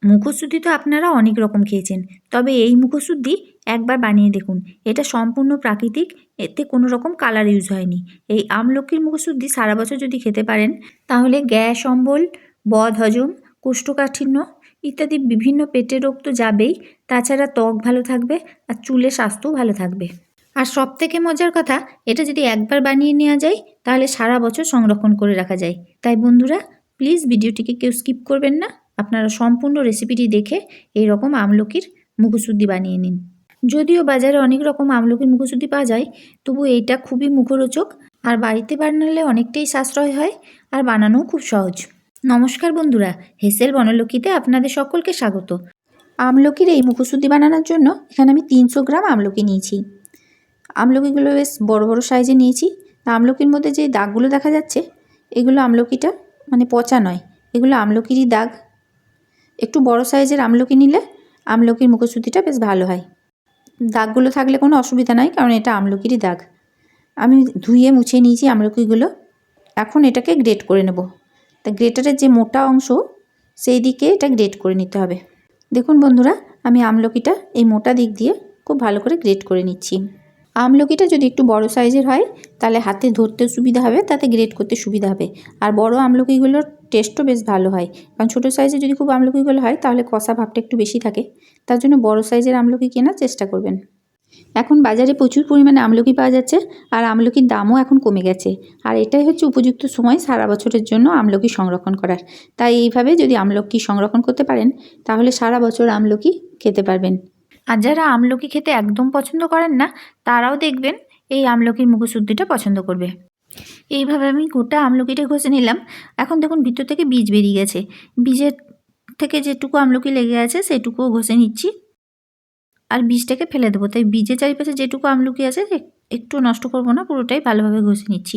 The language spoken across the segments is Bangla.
মুখশুদ্ধি তো আপনারা অনেক রকম খেয়েছেন, তবে এই মুখশুদ্ধি একবার বানিয়ে দেখুন। এটা সম্পূর্ণ প্রাকৃতিক, এতে কোনো রকম কালার ইউজ হয়নি। এই আমলকির মুখশুদ্ধি সারা বছর যদি খেতে পারেন তাহলে গ্যাস অম্বল, বদহজম, কোষ্ঠকাঠিন্য ইত্যাদি বিভিন্ন পেটের রোগ তো যাবেই, তাছাড়া ত্বক ভালো থাকবে আর চুলের স্বাস্থ্যও ভালো থাকবে। আর সবথেকে মজার কথা, এটা যদি একবার বানিয়ে নেওয়া যায় তাহলে সারা বছর সংরক্ষণ করে রাখা যায়। তাই বন্ধুরা, প্লিজ ভিডিওটিকে কেউ স্কিপ করবেন না, আপনারা সম্পূর্ণ রেসিপিটি দেখে এই রকম আমলকির মুখশুদ্ধি বানিয়ে নিন। যদিও বাজারে অনেক রকম আমলকির মুখশুদ্ধি পাওয়া যায়, তবু এইটা খুবই মুখরোচক আর বাড়িতে বানালে অনেকটাই সাশ্রয় হয় আর বানানোও খুব সহজ। নমস্কার বন্ধুরা, হেসেল বনলক্ষ্মীতে আপনাদের সকলকে স্বাগত। আমলকির এই মুখশুদ্ধি বানানোর জন্য এখানে আমি 300 গ্রাম আমলকি নিয়েছি। আমলকিগুলো বেশ বড় বড় সাইজে নিয়েছি। আমলকির মধ্যে যে দাগগুলো দেখা যাচ্ছে, এগুলো আমলকিটা মানে পচা নয়, এগুলো আমলকিরই দাগ। একটু বড় সাইজের আমলকি নিলে আমলকির মুখশুদ্ধিটা বেশ ভালো হয়। দাগগুলো থাকলে কোনো অসুবিধা নাই, কারণ এটা আমলকিরই দাগ। আমি ধুয়ে মুছে নিয়েছি আমলকিগুলো। এখন এটাকে গ্রেট করে নেব। তা গ্রেটারের যে মোটা অংশ সেই দিকে এটা গ্রেট করে নিতে হবে। দেখুন বন্ধুরা, আমি আমলকিটা এই মোটা দিক দিয়ে খুব ভালো করে গ্রেট করে নিচ্ছি। আমলকিটা যদি একটু বড় সাইজের হয় তাহলে হাতে ধরতে সুবিধা হবে, তাতে গ্রেট করতে সুবিধা হবে। আর বড় আমলকিগুলোর টেস্টও বেশ ভালো হয়, কারণ ছোটো সাইজে যদি খুব আমলকিগুলো হয় তাহলে কষা ভাবটা একটু বেশি থাকে। তার জন্য বড় সাইজের আমলকি কেনার চেষ্টা করবেন। এখন বাজারে প্রচুর পরিমাণে আমলকি পাওয়া যাচ্ছে আর আমলকির দামও এখন কমে গেছে। আর এটাই হচ্ছে উপযুক্ত সময় সারা বছরের জন্য আমলকি সংরক্ষণ করার। তাই এইভাবে যদি আমলকি সংরক্ষণ করতে পারেন তাহলে সারা বছর আমলকি খেতে পারবেন। আর যারা আমলকি খেতে একদম পছন্দ করেন না, তারাও দেখবেন এই আমলকির মুখশুদ্ধিটা পছন্দ করবে। এইভাবে আমি গোটা আমলকিটা ঘষে নিলাম। এখন দেখুন ভিতর থেকে বীজ বেরিয়ে গেছে। বীজের থেকে যেটুকু আমলকি লেগে আছে সেটুকুও ঘষে নিচ্ছি আর বীজটাকে ফেলে দেবো। তাই বীজের চারিপাশে যেটুকু আমলকি আছে একটু নষ্ট করব না, পুরোটাই ভালোভাবে ঘষে নিচ্ছি।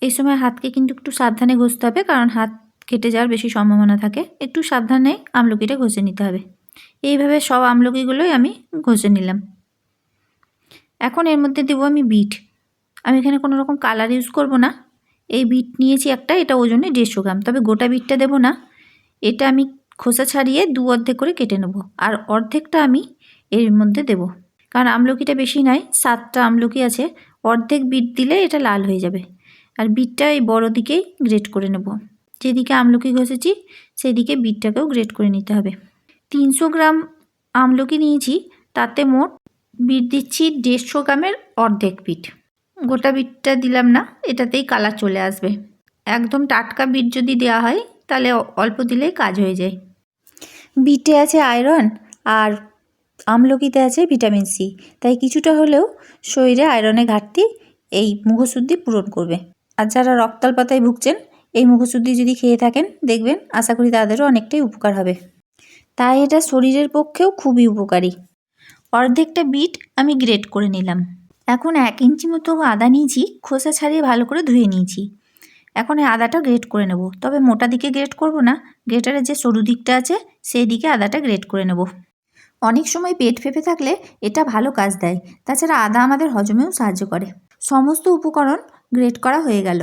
এই সময় হাতকে কিন্তু একটু সাবধানে ঘষতে হবে, কারণ হাত কেটে যাওয়ার বেশি সম্ভাবনা থাকে। একটু সাবধানে আমলকিটা ঘষে নিতে হবে। এইভাবে সব আমলকিগুলোই আমি ঘষে নিলাম। এখন এর মধ্যে দেবো আমি বিট। আমি এখানে কোনো রকম কালার ইউজ করব না। এই বিট নিয়েছি একটা, এটা ওজনে 150 গ্রাম, তবে গোটা বিটটা দেব না। এটা আমি খোসা ছাড়িয়ে দু অর্ধেক করে কেটে নেব, আর অর্ধেকটা আমি এর মধ্যে দেব, কারণ আমলকিটা বেশি নয়, 7টা আমলকি আছে। অর্ধেক বিট দিলে এটা লাল হয়ে যাবে। আর বিটটা এই বড় দিকেই গ্রেট করে নেব। যেদিকে আমলকি ঘষেছি সেদিকে বিটটাকেও গ্রেট করে নিতে হবে। 300 গ্রাম আমলকি নিয়েছি, তাতে মোট বিট দিচ্ছি 150 গ্রামের অর্ধেক বিট। গোটা বিটটা দিলাম না, এটাতেই কালার চলে আসবে। একদম টাটকা বিট যদি দেওয়া হয় তাহলে অল্প দিলেই কাজ হয়ে যায়। বিটে আছে আয়রন আর আমলকিতে আছে ভিটামিন সি, তাই কিছুটা হলেও শরীরে আয়রনের ঘাটতি এই মুখশুদ্ধি পূরণ করবে। আর যারা রক্তাল্পতায় ভুগছেন, এই মুখশুদ্ধি যদি খেয়ে থাকেন দেখবেন আশা করি তাদেরও অনেকটাই উপকার হবে। তাই এটা শরীরের পক্ষেও খুবই উপকারী। অর্ধেকটা বিট আমি গ্রেট করে নিলাম। এখন 1 ইঞ্চি মতো আদা নিয়েছি, খোসা ছাড়িয়ে ভালো করে ধুয়ে নিয়েছি। এখন এই আদাটা গ্রেট করে নেব, তবে মোটা দিকে গ্রেট করব না, গ্রেটারের যে সরু দিকটা আছে সেই দিকে আদাটা গ্রেট করে নেব। অনেক সময় পেট ফেঁপে থাকলে এটা ভালো কাজ দেয়। তাছাড়া আদা আমাদের হজমেও সাহায্য করে। সমস্ত উপকরণ গ্রেট করা হয়ে গেল।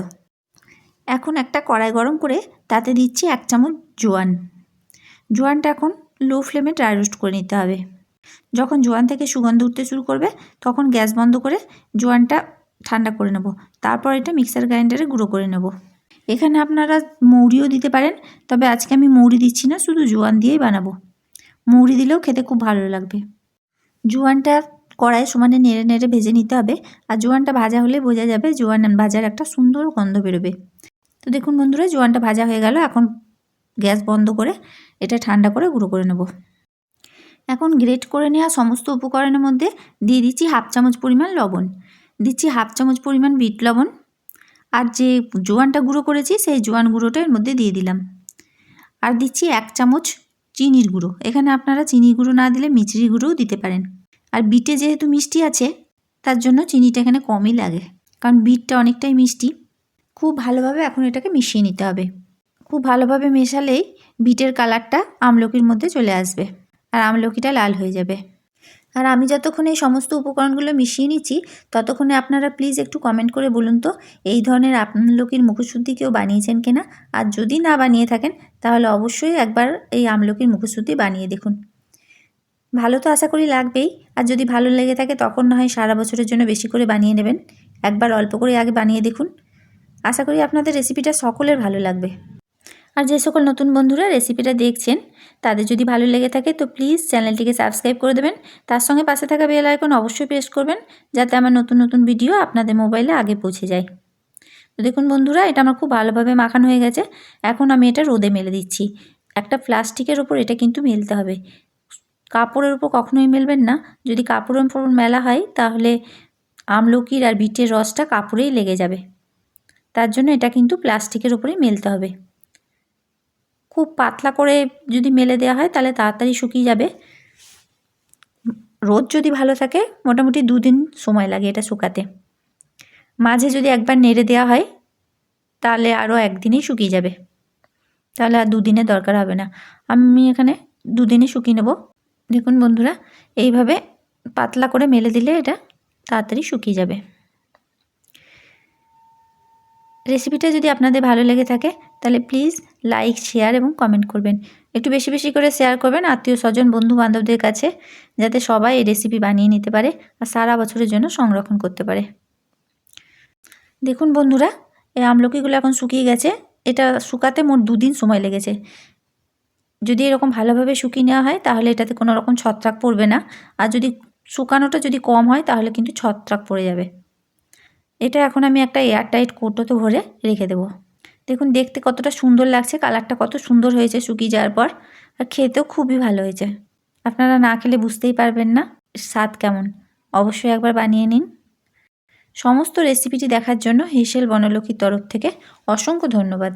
এখন একটা কড়াই গরম করে তাতে দিচ্ছি 1 চামচ জোয়ান। জোয়ানটা এখন লো ফ্লেমে ড্রাই রোস্ট করে নিতে হবে। যখন জোয়ান থেকে সুগন্ধ উঠতে শুরু করবে তখন গ্যাস বন্ধ করে জোয়ানটা ঠান্ডা করে নেব। তারপর এটা মিক্সার গ্রাইন্ডারে গুঁড়ো করে নেব। এখানে আপনারা মৌরিও দিতে পারেন, তবে আজকে আমি মৌরি দিচ্ছি না, শুধু জোয়ান দিয়েই বানাবো। মৌরি দিলেও খেতে খুব ভালো লাগবে। জোয়ানটা কড়াই সমানে নেড়ে নেড়ে ভেজে নিতে হবে। আর জোয়ানটা ভাজা হলে বোঝা যাবে জোয়ান ভাজার একটা সুন্দর গন্ধ বেরোবে। তো দেখুন বন্ধুরা, জোয়ানটা ভাজা হয়ে গেল। এখন গ্যাস বন্ধ করে এটা ঠান্ডা করে গুঁড়ো করে নেব। এখন গ্রেট করে নেওয়া সমস্ত উপকরণের মধ্যে দিয়ে দিচ্ছি 1/2 চামচ পরিমাণ লবণ, দিচ্ছি 1/2 চামচ পরিমাণ বিট লবণ, আর যে জোয়ানটা গুঁড়ো করেছি সেই জোয়ান গুঁড়োটা এর মধ্যে দিয়ে দিলাম। আর দিচ্ছি 1 চামচ চিনির গুঁড়ো। এখানে আপনারা চিনির গুঁড়ো না দিলে মিচড়ি গুঁড়োও দিতে পারেন। আর বিটে যেহেতু মিষ্টি আছে তার জন্য চিনিটা এখানে কমই লাগে, কারণ বিটটা অনেকটাই মিষ্টি। খুব ভালোভাবে এখন এটাকে মিশিয়ে নিতে হবে। খুব ভালোভাবে মেশালেই বিটের কালারটা আমলকির মধ্যে চলে আসবে আর আমলকিটা লাল হয়ে যাবে। আর আমি যতক্ষণ এই সমস্ত উপকরণগুলো মিশিয়ে নিচ্ছি ততক্ষণে আপনারা প্লিজ একটু কমেন্ট করে বলুন তো এই ধরনের আমলকির মুখশুদ্ধি কেউ বানিয়েছেন কিনা। আর যদি না বানিয়ে থাকেন তাহলে অবশ্যই একবার এই আমলকির মুখশুদ্ধি বানিয়ে দেখুন। ভালো তো আশা করি লাগবেই। আর যদি ভালো লেগে থাকে তখন না হয় সারা বছরের জন্য বেশি করে বানিয়ে নেবেন। একবার অল্প করে আগে বানিয়ে দেখুন। আশা করি আপনাদের রেসিপিটা সকলের ভালো লাগবে। আর যে সকল নতুন বন্ধুরা রেসিপিটা দেখছেন তাদের যদি ভালো লেগে থাকে তো প্লিজ চ্যানেলটিকে সাবস্ক্রাইব করে দেবেন। তার সঙ্গে পাশে থাকা বেল আইকন অবশ্যই প্রেস করবেন যাতে আমার নতুন নতুন ভিডিও আপনাদের মোবাইলে আগে পৌঁছে যায়। তো দেখুন বন্ধুরা, এটা আমার খুব ভালোভাবে মাখানো হয়ে গেছে। এখন আমি এটা রোদে মেলে দিচ্ছি। একটা প্লাস্টিকের ওপর এটা কিন্তু মেলতে হবে, কাপড়ের উপর কখনোই মেলবেন না। যদি কাপড়ের উপর মেলা হয় তাহলে আমলকির আর বিটের রসটা কাপড়েই লেগে যাবে। তার জন্য এটা কিন্তু প্লাস্টিকের উপরেই মেলতে হবে। খুব পাতলা করে যদি মেলে দেওয়া হয় তাহলে তাড়াতাড়ি শুকিয়ে যাবে। রোদ যদি ভালো থাকে মোটামুটি 2 দিন সময় লাগে এটা শুকাতে। মাঝে যদি একবার নেড়ে দেওয়া হয় তাহলে আরও একদিনেই শুকিয়ে যাবে, তাহলে আর 2 দিনের দরকার হবে না। আমি এখানে 2 দিনে শুকিয়ে নেব। দেখুন বন্ধুরা, এইভাবে পাতলা করে মেলে দিলে এটা তাড়াতাড়ি শুকিয়ে যাবে। রেসিপিটা যদি আপনাদের ভালো লেগে থাকে তাহলে প্লিজ লাইক, শেয়ার এবং কমেন্ট করবেন। একটু বেশি বেশি করে শেয়ার করবেন আত্মীয় স্বজন বন্ধু বান্ধবদের কাছে, যাতে সবাই এই রেসিপি বানিয়ে নিতে পারে আর সারা বছরের জন্য সংরক্ষণ করতে পারে। দেখুন বন্ধুরা, এই আমলকিগুলো এখন শুকিয়ে গেছে। এটা শুকাতে মোট 2 দিন সময় লেগেছে। যদি এরকম ভালোভাবে শুকিয়ে নেওয়া হয় তাহলে এটাতে কোনো রকম ছত্রাক পড়বে না। আর যদি শুকানোটা যদি কম হয় তাহলে কিন্তু ছত্রাক পড়ে যাবে। এটা এখন আমি একটা এয়ারটাইট কৌটোতে ভরে রেখে দেবো। দেখুন দেখতে কতটা সুন্দর লাগছে, কালারটা কত সুন্দর হয়েছে শুকিয়ে যাওয়ার পর। আর খেতেও খুবই ভালো হয়েছে। আপনারা না খেলে বুঝতেই পারবেন না স্বাদ কেমন। অবশ্যই একবার বানিয়ে নিন। সমস্ত রেসিপিটি দেখার জন্য হেসেল বনলক্ষ্মীর তরফ থেকে অসংখ্য ধন্যবাদ।